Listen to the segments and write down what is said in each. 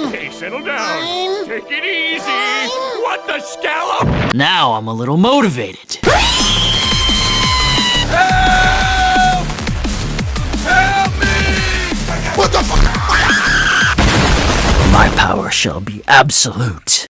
Okay, settle down. Take it easy. What the scallop? Now I'm a little motivated. Help! Help me! What the fuck? My power shall be absolute.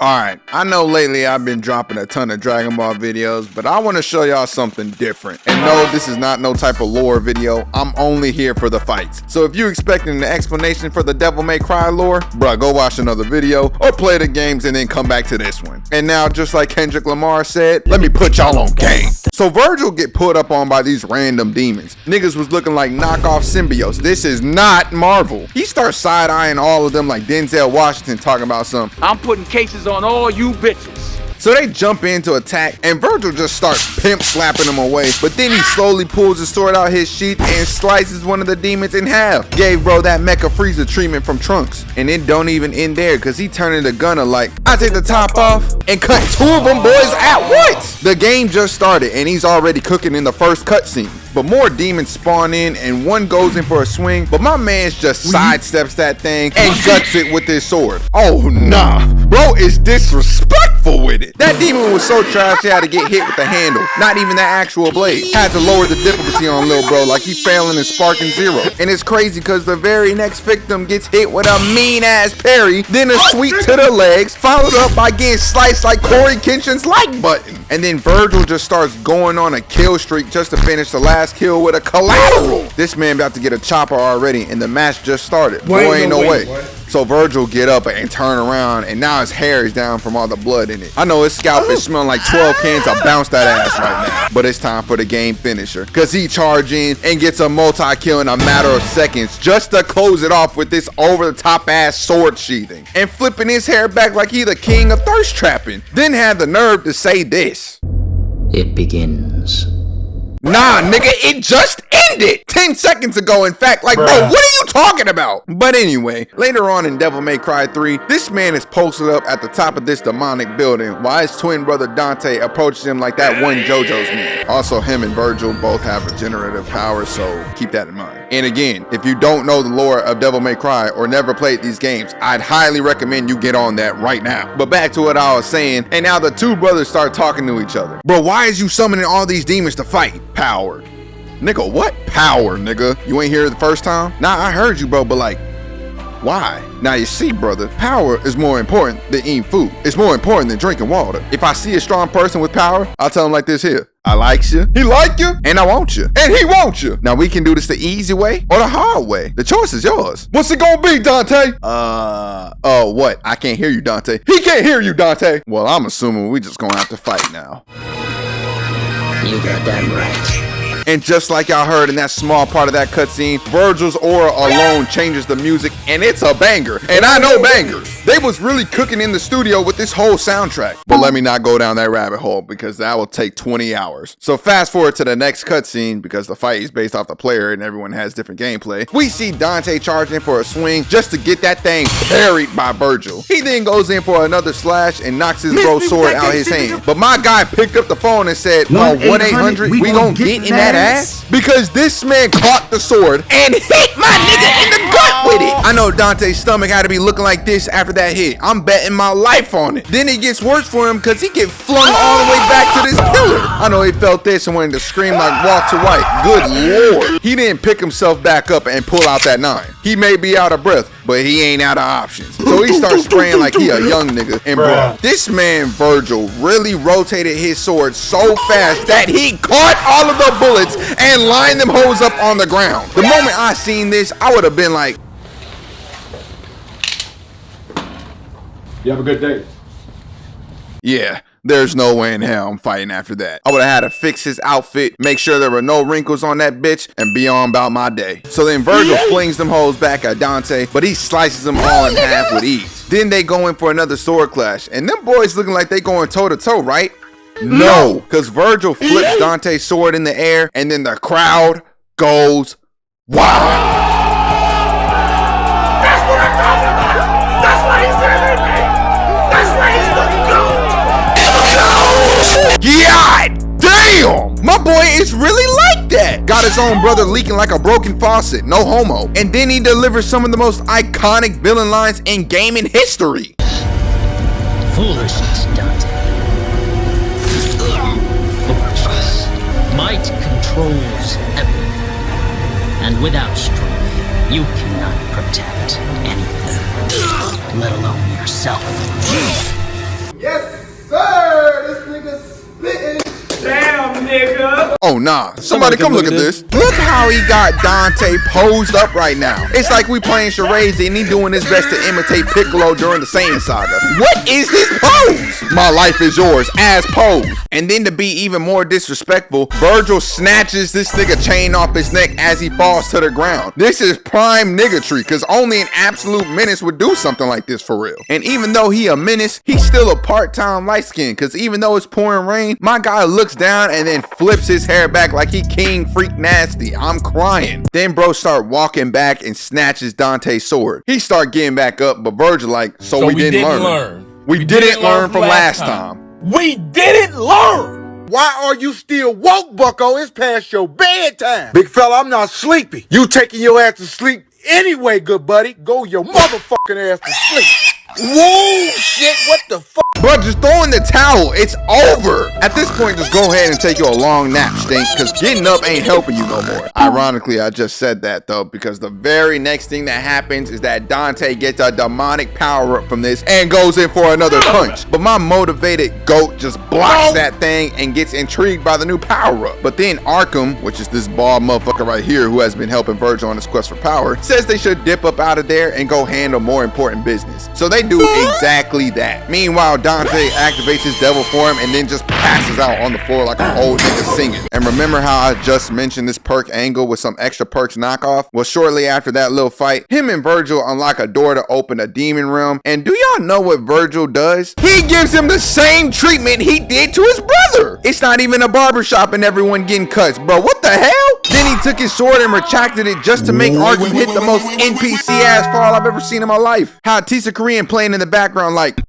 Alright, I know lately I've been dropping a ton of Dragon Ball videos, but I want to show y'all something different. And no, this is not no type of lore video, I'm only here for the fights. So if you're expecting an explanation for the Devil May Cry lore, bruh, go watch another video or play the games and then come back to this one. And now, just like Kendrick Lamar said, let me put y'all on game. So Vergil get put up on by these random demons. Niggas was looking like knockoff symbiotes. This is not Marvel. He starts side-eyeing all of them like Denzel Washington talking about something. I'm putting cases on all you bitches. So they jump in to attack, and Vergil just starts pimp slapping them away, but then he slowly pulls his sword out his sheath and slices one of the demons in half. Gave bro that Mecha Frieza treatment from Trunks. And it don't even end there, cause he turned into Gunner like, I take the top off and cut two of them boys at once. The game just started and he's already cooking in the first cutscene. But more demons spawn in and one goes in for a swing, but my man's just sidesteps that thing and guts it with his sword. Oh nah, bro is disrespectful with it. That demon was so trash he had to get hit with the handle, not even the actual blade. Had to lower the difficulty on lil bro like he failing and sparking zero. And it's crazy cause the very next victim gets hit with a mean ass parry, then a sweep to the legs, followed up by getting sliced like Corey Kenshin's like button. And then Vergil just starts going on a kill streak just to finish the last kill with a collateral. This man about to get a chopper already and the match just started. Boy, ain't no way. So Vergil get up and turn around and now his hair is down from all the blood in it. I know his scalp is smelling like 12 cans of bounce that ass right now. But it's time for the game finisher. Cause he charge in and gets a multi-kill in a matter of seconds just to close it off with this over-the-top ass sword sheathing. And flipping his hair back like he the king of thirst trapping. Then had the nerve to say this. It begins. Nah, nigga, it just ended 10 seconds ago, in fact. Like, bro, what are you talking about? But anyway, later on in Devil May Cry 3, this man is posted up at the top of this demonic building while his twin brother Dante approaches him like that one JoJo's man. Also, him and Vergil both have regenerative powers, so keep that in mind. And again, if you don't know the lore of Devil May Cry or never played these games, I'd highly recommend you get on that right now. But back to what I was saying, and now the two brothers start talking to each other. Bro, why is you summoning all these demons to fight? Power. Nigga, what? Power, nigga. You ain't here the first time? Nah, I heard you, bro, but like, why? Now you see, brother, power is more important than eating food. It's more important than drinking water. If I see a strong person with power, I'll tell him like this here. I likes you, he like you, and I want you, and he wants you. Now we can do this the easy way or the hard way. The choice is yours. What's it gonna be, Dante? Oh, what? I can't hear you, Dante. He can't hear you, Dante. Well, I'm assuming we just gonna have to fight now. You got that right. And just like y'all heard in that small part of that cutscene, Vergil's aura alone changes the music, and it's a banger. And I know bangers. They was really cooking in the studio with this whole soundtrack. But let me not go down that rabbit hole because that will take 20 hours. So fast forward to the next cutscene because the fight is based off the player and everyone has different gameplay. We see Dante charging for a swing just to get that thing parried by Vergil. He then goes in for another slash and knocks his bro's sword out his hand. But my guy picked up the phone and said, oh, 1-800, we gonna get in that ass? Because this man caught the sword and hit my nigga in the gut with it. I know Dante's stomach had to be looking like this after that hit. I'm betting my life on it. Then it gets worse for him because he get flung all the way back to this pillar. I know he felt this and wanted to scream like Walter White. Good lord. He didn't pick himself back up and pull out that 9. He may be out of breath, but he ain't out of options. So he starts spraying like he a young nigga. And bro, this man Vergil really rotated his sword so fast that he caught all of the bullets and lined them hoes up on the ground. The moment I seen this, I would have been like, you have a good day. yeah, there's no way in hell I'm fighting after that. I would have had to fix his outfit, make sure there were no wrinkles on that bitch, and be on about my day. So then Vergil flings them hoes back at Dante, but he slices them all in half with ease. Then they go in for another sword clash, and them boys looking like they going toe to toe, right? No, because Vergil flips Dante's sword in the air, and then the crowd goes wild. That's what I'm talking about! That's why he's there, man! That's why he's the GOAT! God damn! My boy is really like that. Got his own brother leaking like a broken faucet, no homo. And then he delivers some of the most iconic villain lines in gaming history. Foolishness, Dante. Foolishness. Might controls everything. And without strength, you cannot protect anything, let alone yourself. Yes, sir! This nigga spitting. Damn, nigga! Oh nah, somebody come look at this. Look how he got Dante posed up right now. It's like we playing charades and he doing his best to imitate Piccolo during the Saiyan saga. What is this pose? My life is yours, as pose. And then to be even more disrespectful, Vergil snatches this nigga chain off his neck as he falls to the ground. This is prime niggatry, cause only an absolute menace would do something like this for real. And even though he a menace, he's still a part-time light skin, cause even though it's pouring rain, my guy looks down and then flips his hair back like he king freak nasty. I'm crying. Then bro start walking back and snatches Dante's sword. He start getting back up, but Vergil like, so we didn't learn. We didn't learn from last time. We didn't learn! Why are you still woke, bucko? It's past your bedtime. Big fella, I'm not sleepy. You taking your ass to sleep anyway, good buddy. Go your motherfucking ass to sleep. Whoa, shit, what the fuck? Bro, just throw in the towel. It's over. At this point, just go ahead and take you a long nap, Stink, because getting up ain't helping you no more. Ironically, I just said that, though, because the very next thing that happens is that Dante gets a demonic power-up from this and goes in for another punch. But my motivated goat just blocks that thing and gets intrigued by the new power-up. But then Arkham, which is this bald motherfucker right here who has been helping Vergil on his quest for power, says they should dip up out of there and go handle more important business. So they do exactly that. Meanwhile, Dante activates his devil form and then just passes out on the floor like an old nigga singing. And remember how I just mentioned this perk angle with some extra perks knockoff? Well, shortly after that little fight, him and Vergil unlock a door to open a demon realm. And do y'all know what Vergil does? He gives him the same treatment he did to his brother. It's not even a barbershop and everyone getting cuts, bro. What the hell? Then he took his sword and retracted it just to make Arkham hit the most NPC ass fall I've ever seen in my life. How Tisa Korean playing in the background like,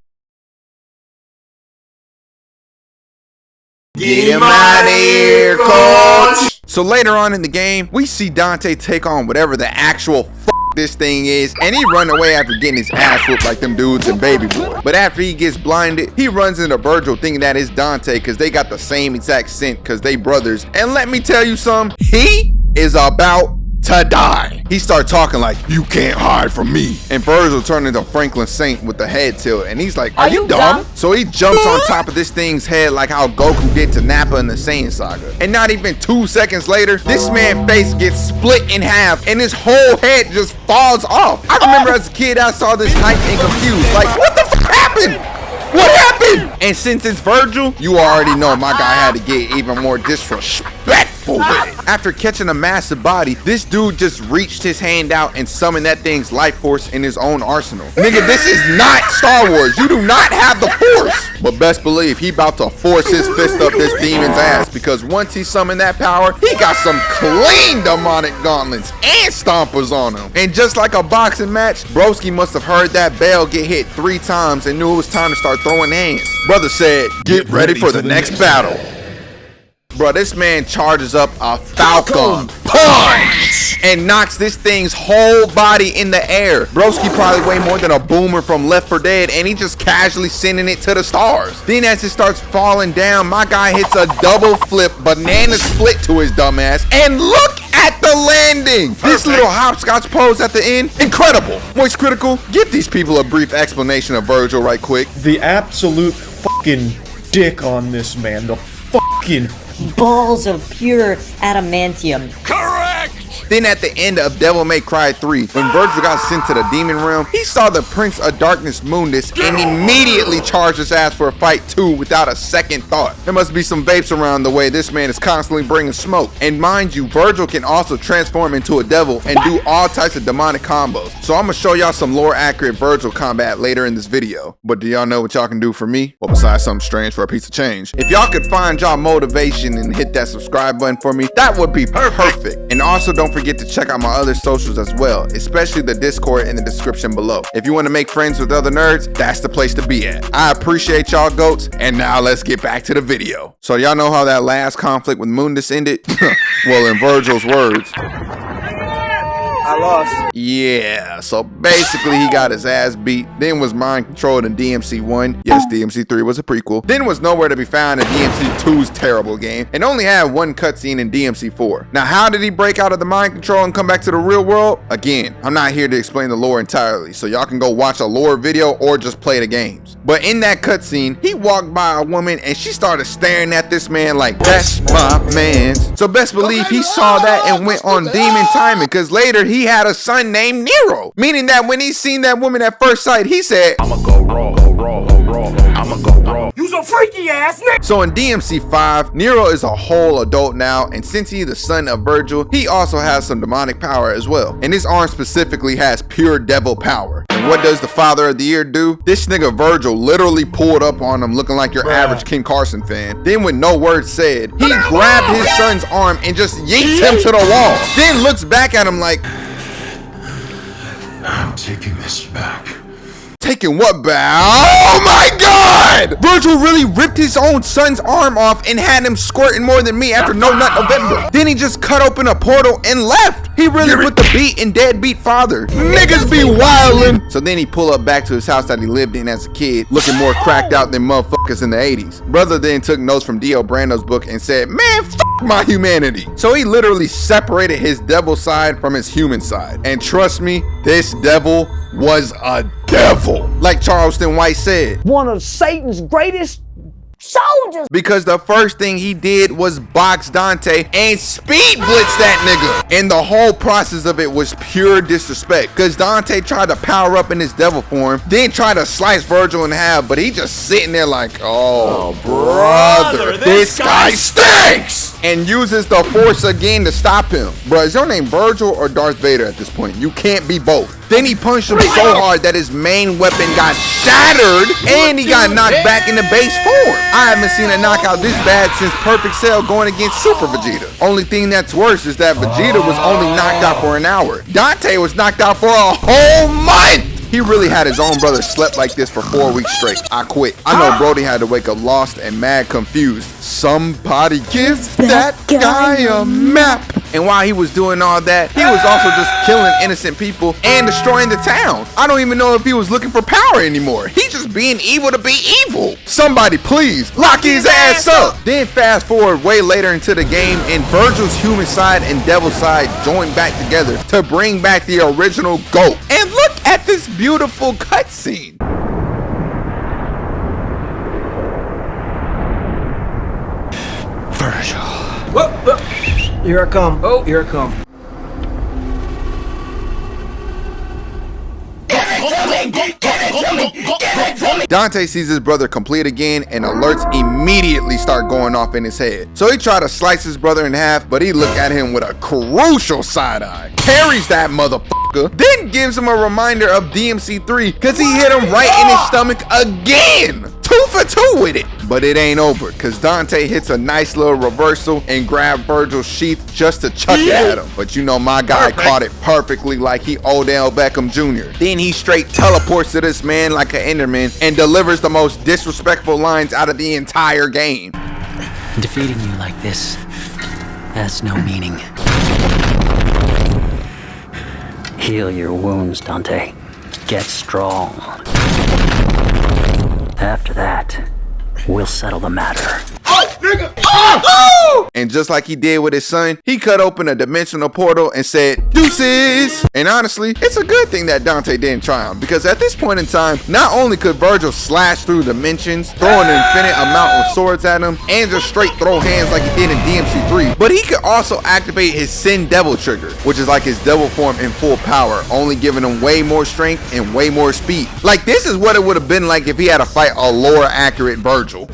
get him out of here, coach. So later on in the game, we see Dante take on whatever the actual this thing is, and he run away after getting his ass whooped like them dudes in Baby Boy. But after he gets blinded, he runs into Vergil thinking that it's Dante because they got the same exact scent because they brothers. And let me tell you something, he is about to die. He started talking like, you can't hide from me. And Vergil turned into Franklin Saint with the head tilt, and he's like, are you dumb? So he jumps on top of this thing's head like how Goku did to Nappa in the Saiyan saga. And not even 2 seconds later, this man's face gets split in half and his whole head just falls off. I remember as a kid, I saw this hype and confused, like, what the fuck happened? What happened? And since it's Vergil, you already know my guy had to get even more disrespectful with it. After catching a massive body, this dude just reached his hand out and summoned that thing's life force in his own arsenal. Nigga, this is not Star Wars. You do not have the force. But best believe he about to force his fist up this demon's ass, because once he summoned that power, he got some clean demonic gauntlets and stompers on him. And just like a boxing match, Broski must have heard that bell get hit 3 times and knew it was time to start throwing hands. Brother said, get ready for the next battle. Bro, this man charges up a Falcon punch and knocks this thing's whole body in the air. Broski probably weigh more than a boomer from Left 4 Dead, and he just casually sending it to the stars. Then as it starts falling down, my guy hits a double flip banana split to his dumbass, and look at the landing. This little hopscotch pose at the end, incredible. Moist Critical, give these people a brief explanation of Vergil right quick. The absolute fucking dick on this man. The fucking balls of pure adamantium. Then at the end of Devil May Cry 3, when Vergil got sent to the demon realm, he saw the Prince of Darkness Mundus and immediately charged his ass for a fight too without a second thought. There must be some vapes around the way this man is constantly bringing smoke. And mind you, Vergil can also transform into a devil and do all types of demonic combos. So I'm gonna show y'all some lore accurate Vergil combat later in this video. But do y'all know what y'all can do for me? Well, besides something strange for a piece of change. If y'all could find y'all motivation and hit that subscribe button for me, that would be perfect. And also don't forget to check out my other socials as well, especially the Discord in the description below. If you want to make friends with other nerds, that's the place to be at. I appreciate y'all goats, and now let's get back to the video. So y'all know how that last conflict with Mundus ended? Well, in Vergil's words, I lost. yeah, so basically he got his ass beat, then was mind controlled in DMC 1. Yes, DMC 3 was a prequel. Then was nowhere to be found in DMC 2's terrible game, and only had one cutscene in DMC 4. Now, how did he break out of the mind control and come back to the real world? Again, I'm not here to explain the lore entirely, so y'all can go watch a lore video or just play the games. But in that cutscene, he walked by a woman and she started staring at this man like, that's my man. So best believe he saw that and went on demon timing, because later he had a son named Nero, meaning that when he seen that woman at first sight, he said, I'ma go raw, I'ma go raw. You's a freaky ass nigga. So in DMC 5, Nero is a whole adult now, and since he's the son of Vergil, he also has some demonic power as well. And his arm specifically has pure devil power. And what does the Father of the Year do? This nigga Vergil literally pulled up on him looking like your average Ken Carson fan. Then with no words said, he grabbed his son's arm and just yeets him to the wall. Then looks back at him like, I'm taking this back. taking what back? Oh my god! Vergil really ripped his own son's arm off and had him squirting more than me after No Nut November. Then he just cut open a portal and left. He really put the beat in Deadbeat Father. Niggas be wildin'. So then he pull up back to his house that he lived in as a kid, looking more cracked out than motherfuckers in the 80s. Brother then took notes from Dio Brando's book and said, man, f my humanity. So he literally separated his devil side from his human side. And trust me, this devil was a devil. Like Charleston White said, One of Satan's greatest soldiers. because the first thing he did was box Dante and speed blitz that nigga. And the whole process of it was pure disrespect, because Dante tried to power up in his devil form, then tried to slice Vergil in half, but he just sitting there like, oh brother, this guy stinks, and uses the force again to stop him. Bro, is your name Vergil or Darth Vader at this point? You can't be both. Then he punched him so hard that his main weapon got shattered and he got knocked back into base form. I haven't seen a knockout this bad since Perfect Cell going against Super Vegeta. Only thing that's worse is that Vegeta was only knocked out for an hour. Dante was knocked out for a whole month. He really had his own brother slept like this for 4 weeks straight. I quit. I know Brody had to wake up lost and mad confused. Somebody give that guy a map. And while he was doing all that, he was also just killing innocent people and destroying the town. I don't even know if he was looking for power anymore. He's just being evil to be evil. Somebody please lock his ass up. Then fast forward way later into the game, and Vergil's human side and devil side joined back together to bring back the original GOAT. And look at this beautiful cutscene. Vergil. Whoa. Here I come. Oh, here I come. Dante sees his brother complete again, and alerts immediately start going off in his head. So he tried to slice his brother in half, but he looked at him with a crucial side eye. Parries that motherfucker, then gives him a reminder of DMC 3 because he hit him right in his stomach again. 2 for 2 with it. But it ain't over, because Dante hits a nice little reversal and grabbed Vergil's sheath just to chuck it at him. But you know my guy caught it perfectly like he Odell Beckham Jr. Then he straight teleports to this man like an Enderman and delivers the most disrespectful lines out of the entire game. Defeating you like this has no meaning. Heal your wounds, Dante. Get strong. After that, we'll settle the matter. And just like he did with his son, he cut open a dimensional portal and said, deuces! And honestly, it's a good thing that Dante didn't try him, because at this point in time, not only could Vergil slash through dimensions, throw an infinite amount of swords at him, and just straight throw hands like he did in DMC 3, but he could also activate his Sin Devil trigger, which is like his devil form in full power, only giving him way more strength and way more speed. Like, this is what it would have been like if he had to fight a lore accurate Vergil.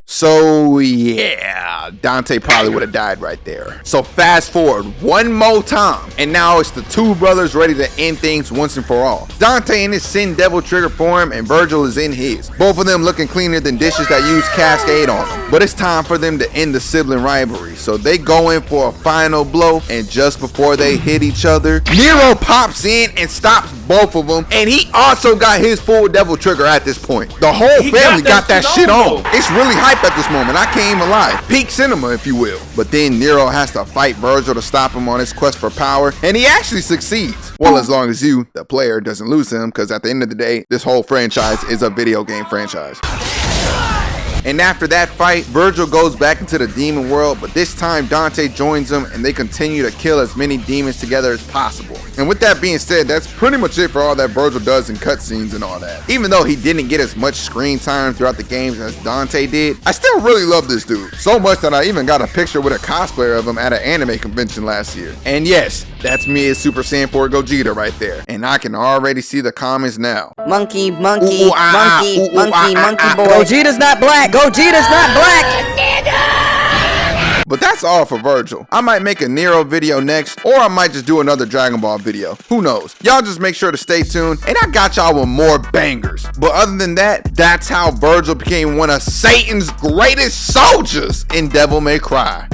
So yeah, Dante probably would have died right there. So fast forward one more time, and now it's the two brothers ready to end things once and for all. Dante in his Sin Devil trigger form, and Vergil is in his. Both of them looking cleaner than dishes that use Cascade on them. But it's time for them to end the sibling rivalry, so they go in for a final blow, and just before they hit each other, Nero pops in and stops both of them, and he also got his full devil trigger at this point. The whole family got that shit on. It's really hype at this moment. I can't even lie. Peak cinema, if you will. But then Nero has to fight Vergil to stop him on his quest for power, and he actually succeeds. Well, as long as you, the player, doesn't lose him, because at the end of the day, this whole franchise is a video game franchise. And after that fight, Vergil goes back into the demon world, but this time Dante joins him and they continue to kill as many demons together as possible. And with that being said, that's pretty much it for all that Vergil does in cutscenes and all that. Even though he didn't get as much screen time throughout the games as Dante did, I still really love this dude. So much that I even got a picture with a cosplayer of him at an anime convention last year. And yes, that's me as Super Saiyan 4 Gogeta right there. And I can already see the comments now. Monkey, monkey, monkey boy. Gogeta's not black. Gogeta's not black. But that's all for Vergil. I might make a Nero video next, or I might just do another Dragon Ball video. Who knows? Y'all just make sure to stay tuned, and I got y'all with more bangers. But other than that, that's how Vergil became one of Satan's greatest soldiers in Devil May Cry.